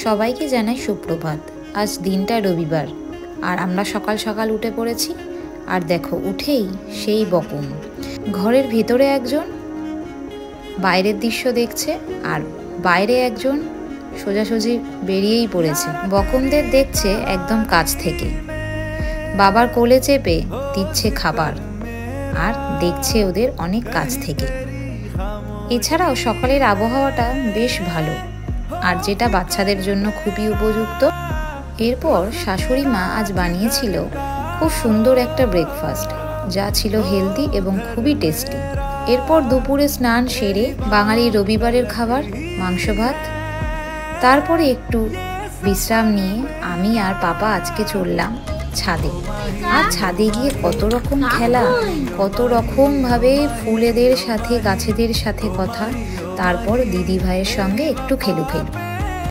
সবাইকে জানাই সুপ্রভাত। আজ দিনটা রবিবার আর আমরা সকাল সকাল উঠে পড়েছি। আর দেখো, উঠেই সেই বকুম ঘরের ভেতরে একজন বাইরের দৃশ্য দেখছে, আর বাইরে একজন সোজাসুজি বেরিয়েই পড়েছে। বকুমদের দেখছে একদম কাছ থেকে, বাবার কোলে চেপে দিচ্ছে খাবার আর দেখছে ওদের অনেক কাছ থেকে। এছাড়াও সকালের আবহাওয়াটা বেশ ভালো, আর যেটা বাচ্চাদের জন্য খুবই উপযুক্ত। এরপর শাশুড়ি মা আজ বানিয়েছিল খুব সুন্দর একটা ব্রেকফাস্ট, যা ছিল হেলদি এবং খুবই টেস্টি। এরপর দুপুরে স্নান সেরে বাঙালির রবিবারের খাবার মাংস ভাত। তারপরে একটু বিশ্রাম নিয়ে আমি আর পাপা আজকে চললাম ছাদে। আর ছাদে গিয়ে কত রকম খেলা, কত রকমভাবে ফুলেদের সাথে গাছেদের সাথে কথা, তারপর দিদি ভাইয়ের সঙ্গে একটু খেলু।